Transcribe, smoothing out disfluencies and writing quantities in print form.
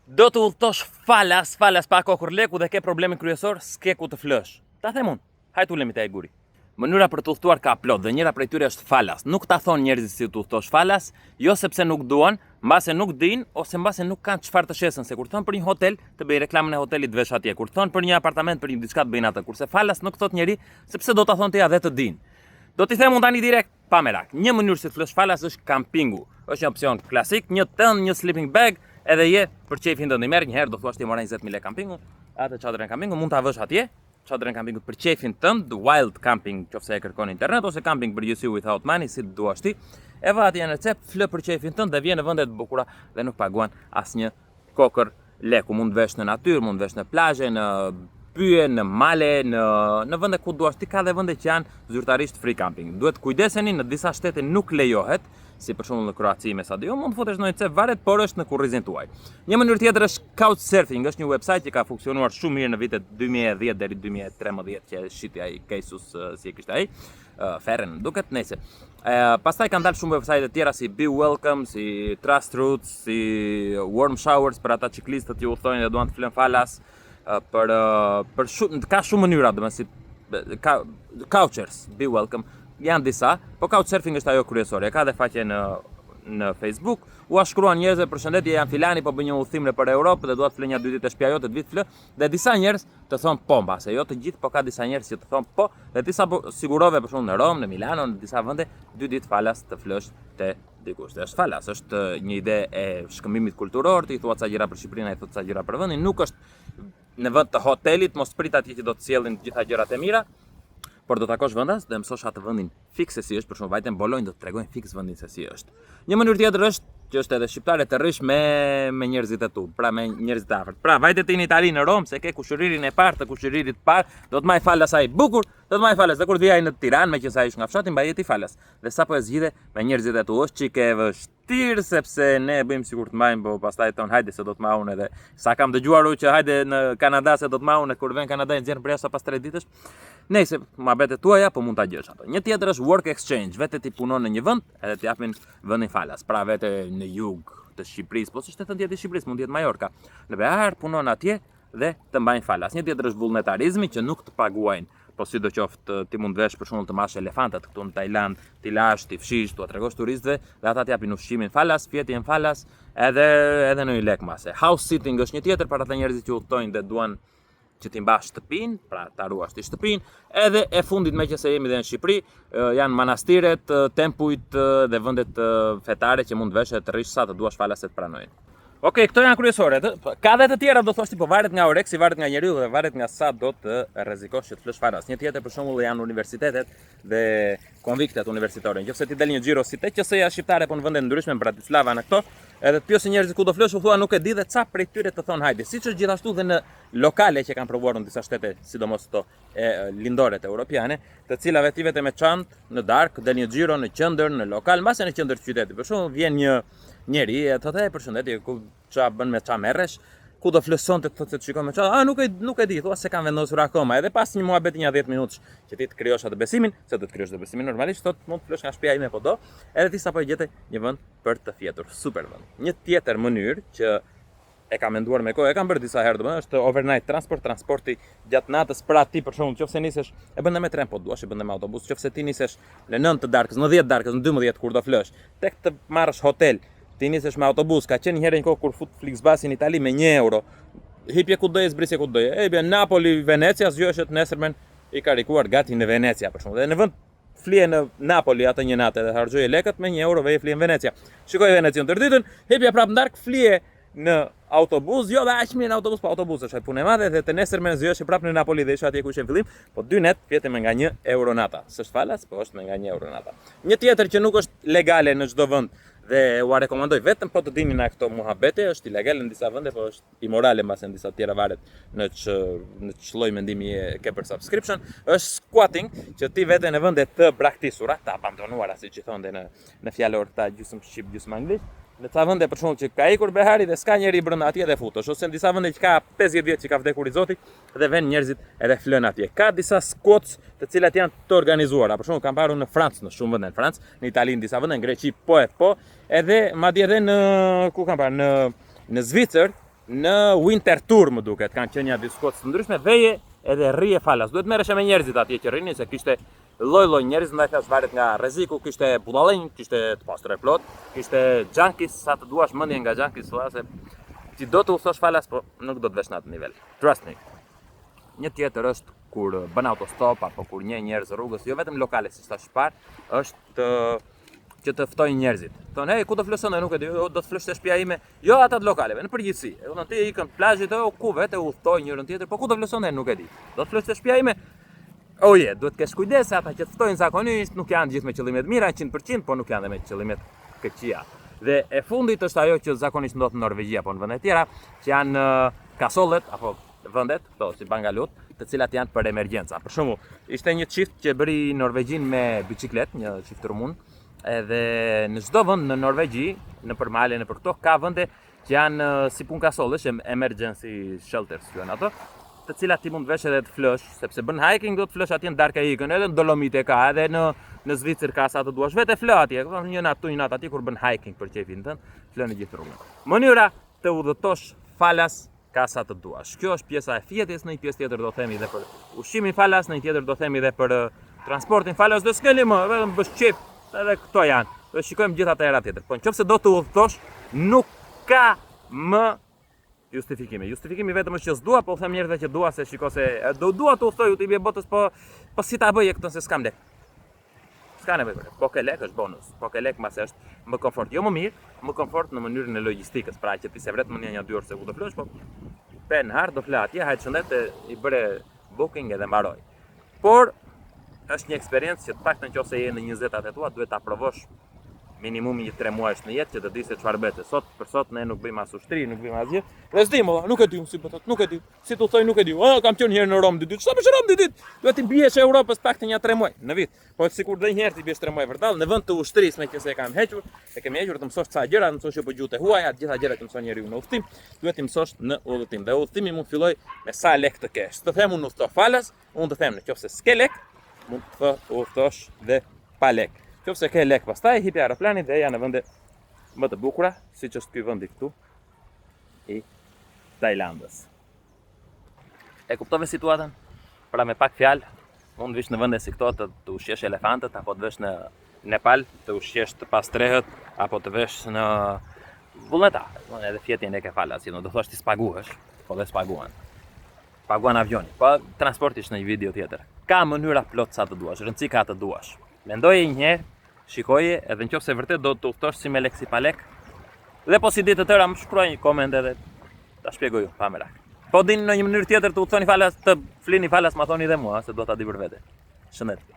Do të udhëtosh falas pa kokër leku dhe ke problemin kryesor, s'ke ku të flësh. Ta them unë, hajt ulemi te ai guri. Mënyra për të udhëtuar ka plot dhe njëra prej tyre është falas. Nuk ta thon njerëzit si të udhëtosh falas, jo sepse nuk duan, mbase nuk dinë ose mbase nuk kanë çfarë të shesën, se kur thon për një hotel, të bëj reklamën e hotelit vesh atje. Kur thon për një apartament, për një diçka të bëjnë atë. Kurse falas nuk thot njeri, sepse do ta thonte ja dhe të dinë. Do t'i them unë tani direkt, pa merak. Një mënyrë si të flësh falas është kampingu. Është një opsion klasik, një tënd, një sleeping bag, edhe je për çefin tënd. I merr një herë do thuash ti mora 20.000 lekë kampingu, atë çadrën e kampingu mund ta vësh atje. Çadrën e kampingut për çefin tënd, wild camping, nëse e kërkon në internet ose camping për you without money, si duash ti. E vë atje në recept, flë për çefin tënd dhe vjen në vende të bukura dhe nuk paguan asnjë kokër leku. Mund vesh në natyrë, mund vesh në plazhe, në pyje, në male, në vende ku duash ti, ka dhe vende që janë zyrtarisht free camping. Duhet kujdeseni, në disa shtete nuk lejohet, si për shembull në Kroaci me Sadio, mund të futesh në një cep varet, por është në kurrizin tuaj. Një mënyrë tjetër është Couchsurfing, është një website që ka funksionuar shumë mirë në vitet 2010 deri 2013 që shiti ai Jesus si e kishte ai, Ferren duket, nëse. Pastaj kanë dalë shumë website të tjera si Be Welcome, si Trust Routes, si Warm Showers për ata ciklistët që udhtojnë dhe duan të flën falas. Ka shumë mënyra, domethënë si couchers, Be Welcome, janë disa, po Couchsurfing është ajo kryesore. Ka dhe faqe në Facebook. U shkruan njerëzve, përshëndetje, jam filani, po bëj një udhëtim nëpër Europë dhe dua të flë një 2 ditë të shtëpia jote, të vit flë, dhe disa njerëz të thon po, mbase jo të gjithë, po ka disa njerëz që të thon po, dhe disa sigurove për shembull në Rom, në Milano, në disa vende 2 ditë falas të flësh te dikush. Dhe është falas, është një ide e shkëmbimit kulturor, ti thua ca gjëra për Shqipërinë, ai thot ca gjëra për vendin, nuk është në vend të hotelit, mos prit atje që do të sjellin të gjitha gjërat e mira, por do të takosh vendas dhe mësosh atë vendin fiks se si është, për shembull vajten Bolonjë do të tregojnë fiks vendin se si është. Një mënyrë tjetër është që është edhe shqiptare të rrish me njerëzit e tu, pra me njerëzit e afërt. Pra vajte ti në Itali në Rom, se ke kushëririn e parë të kushëririt të parë, do të maj falas ai bukur, do të maj falas dhe kur vi ai në Tiranë, meqenëse ai është nga fshati, mbahet i falas. Dhe sapo e zgjidhe me njerëzit e tu, është çike e vështirë sepse ne e bëjmë sikur të mbajmë, po pastaj thon hajde se do të mbaun edhe sa kam dëgjuar që hajde në Kanada se do të mbaun, kur vjen Kanada nxjerr për jashtë pas 3 ditësh. Nëse mohabetet tuaja, po mund ta gjesh ato. Një tjetër është work exchange, vetë ti punon në një vend, edhe ti japin vendin falas. Pra vetë në jug të Shqipërisë, po s'është tjetër të Shqipërisë, mund të jetë Majorka. Në Bear punon atje dhe të mbajnë falas. Një tjetër është vullnetarizmi që nuk të paguajnë, po sidoqoftë ti mund vesh për shembull të marrësh elefantat këtu në Tajland, ti lash, ti fshish, tu tregosh turistëve dhe ata t'japin ushqimin falas, fjetin falas, edhe në një lek mase. House sitting është një tjetër për ata njerëzit që udhtojnë dhe duan që ti mbash shtëpinë, pra ta ruash ti shtëpinë, edhe e fundit meqense jemi dhe në Shqipëri, janë manastiret, tempujt dhe vendet fetare që mund vesh të rrish sa të duash falas se të pranojnë. Okej, këto janë kryesoret. Ka dhe të tjera do thosh ti, po varet nga oreksi, varet nga njeriu dhe varet nga sa do të rrezikosh që të flësh falas. Një tjetër për shembull janë universitetet dhe konviktet universitare. Nëse ti del një xhiro si te QS-ja shqiptare po në vende ndryshme në Bratislava në këto, edhe të pyesin njerëzit ku do flësh, u thua nuk e di dhe ca prej tyre të thon hajde. Siç është gjithashtu dhe në lokale që kanë provuar në disa shtete, sidomos këto lindoret europiane, të cilave ti vetë me çantë në darkë del një xhiro në qendër, në lokal, mbase në qendër të qytetit. Për shembull vjen një njeri e thotë përshëndetje, ku ça bën me ça merresh, ku do flësonte thotë se të shikon me ça, nuk e di, thua se kanë vendosur akoma. Edhe pas një muhabeti një 10 minutash që ti të krijosh atë besimin, se do të krijosh atë besimin normalisht, thotë mund të flësh nga shtëpia ime po do, edhe ti sapo e gjete një vend për të fjetur, super vend. Një tjetër mënyrë që e kam menduar me kohë, e kam bërë disa herë domethënë, është overnight transporti gjatë natës pra ti për shembull, nëse nisesh, e bën me tren po duash, e bën me autobus, nëse ti nisesh në 9 të darkës, në 10 darkës, në 12 kur do flësh, tek të marrësh hotel. Ti nisesh me autobus, ka qenë një herë një kohë kur fut Flixbusi në Itali me 1 euro. Hipje ku doje, zbrisje ku doje. Bie Napoli, Venecia, zgjohesh nesërmen i karikuar gati në Venecia për shembull. Dhe në vend flije në Napoli atë një natë dhe harxhoje lekët me 1 euro veje flije në Venecia. Shikoj Venecion tër ditën, hipja prapë në darkë flije në autobus, jo dhe aq mirë në autobus, po autobus është punë e madhe dhe të nesërmen zgjohesh prapë në Napoli dhe isha atje ku ishte fillim, po 2 net fjetë me nga 1 euro nata. S'është falas, po është me nga 1 euro nata. Një tjetër që nuk është legale në çdo vend dhe ua rekomandoj vetëm po të dini na këto muhabete, është ilegale në disa vende, po është imorale mbase në disa tjera varet në ç'lloj mendimi ke për subscription, është squatting, që ti vete në vende të braktisura, të abandonuara siç i thonë në fjalor ta gjysmë shqip, gjysmë anglisht. Në ca vende për shembull që ka ikur behari dhe s'ka njeri brenda atje dhe futesh, ose në disa vende që ka 50 vjet që ka vdekur i Zoti dhe vën njerëzit edhe flën atje. Ka disa squats të cilat janë të organizuara. Për shembull kam parë në Francë, në shumë vende në Francë, në Itali, në disa vende, në Greqi po, edhe madje edhe në ku kam parë në Zvicër në winter tour më duket, kanë qenë ja diskotës të ndryshme, veje edhe rrije falas. Duhet merresh me njerëzit atje që rrinin, se kishte lloj njerëz, ndaj thash varet nga rreziku, kishte budallënj, kishte të pastër e plot, kishte junkies, sa të duash mendje nga junkies, se ti do të udhëzosh falas, po nuk do të vesh në atë nivel. Trust me. Një tjetër është kur bën autostop apo kur një njerëz rrugës, jo vetëm lokale si thash parë, është që të ftojnë njerëzit. Thonë, hey, ku do flëson, nuk e di, do të flesh te shtëpia ime. Jo ata të lokaleve, në përgjithësi. E thonë ti ikën plazhit, ku vetë udhtoj njërin tjetër, po ku do flëson, nuk e di. Do të flesh te shtëpia ime. Oje, duhet të kesh kujdes, ata që të ftojnë zakonisht nuk janë gjithë me qëllime të mira 100%, po nuk janë dhe me qëllime të këqija. Dhe e fundit është ajo që zakonisht ndodh në Norvegji apo në vende tjera, që janë kasollet apo vendet, këto si bangalut, të cilat janë për emergjenca. Për shembull, ishte një çift që bëri Norvegjin me biçikletë, një çift rumun, edhe në çdo vend në Norvegji, nëpër male, nëpër këto ka vende që janë si punë kasollesh, emergency shelters janë ato, të cilat ti mund të vesh edhe të flësh, sepse bën hiking do të flësh atje në darka ikën, edhe në Dolomite ka, edhe në Zvicër ka sa të duash, vetë flë atje, një natë tu një natë atje kur bën hiking për qefin tënd, flë në gjithë rrugën. Mënyra të udhëtosh falas ka sa të duash. Kjo është pjesa e fjetjes, në një pjesë tjetër do themi edhe për ushqimin falas, në një tjetër do themi edhe për transportin falas, do s'keni më, vetëm bësh qef, edhe këto janë. Do shikojmë gjithë atë era tjetër. Po nëse do të udhëtosh, nuk ka më justifikimi. Justifikimi vetëm është që s'dua, po u them njerëzve që dua, se shiko se dua të udhtoj u të bie botës, po si ta bëj këtë se s'kam lek. S'ka nevojë. Po ke lek është bonus. Po ke lek mbase është më komfort. Jo më mirë, më komfort në mënyrën e logjistikës, pra që ti se vret më një 2 orë se ku do flosh, po pen hard do fla atje, hajt shëndet i bëre booking edhe mbaroj. Por është një eksperiencë që të paktën nëse je në 20-at e tua duhet ta provosh minimumi 3 muajsh në jetë që të di se çfarë bëhet. Sot për sot ne nuk bëjmë as ushtri, nuk bëjmë asgjë. Dhe s'di më, nuk e di, si po thot, nuk e di. Si tu thoj nuk e di. Kam qenë një herë në Rom 2 ditë. Çfarë bësh Rom 2 ditë? Duhet të biesh Europës paktën ja 3 muaj në vit. Po sikur do një herë ti biesh 3 muaj vërtet në vend të ushtrisë, meqense e kam hequr, e kemi hequr të mësosh ca gjëra, të mësosh që po gjuhë huaja, të gjitha gjërat që mëson njeriu në udhtim, duhet të mësosh në udhtim. Dhe udhtimi mund filloj me sa lek të kesh. Të them unë udhto falas, unë të them nëse s'ke lek, mund të udhtosh dhe pa lek. Nëse ke lek pastaj hipi aeroplanit dhe janë në vende më të bukura, siç është ky vendi këtu i Tajlandës. E kuptove situatën? Pra me pak fjalë, mund të vish në vende si këto të ushqesh elefantët, apo të vesh në Nepal të ushqesh të pastrehet, apo të vesh në vullneta. Edhe fjetjen e ke falas, do thosh ti spaguhesh, po dhe spaguan. Paguan avioni, po transportish në një video tjetër. Ka mënyra plot sa të duash, rëndësi ka të duash. Mendoje një herë, shikoje, edhe nëse vërtet do të udhtosh si me lek si pa lek. Dhe po si ditë të tëra më shkruaj një koment edhe ta shpjegoj ju pa merak. Po dini në një mënyrë tjetër të udhtoni falas, të flini falas, ma thoni dhe mua, se do ta di për vete. Shëndet.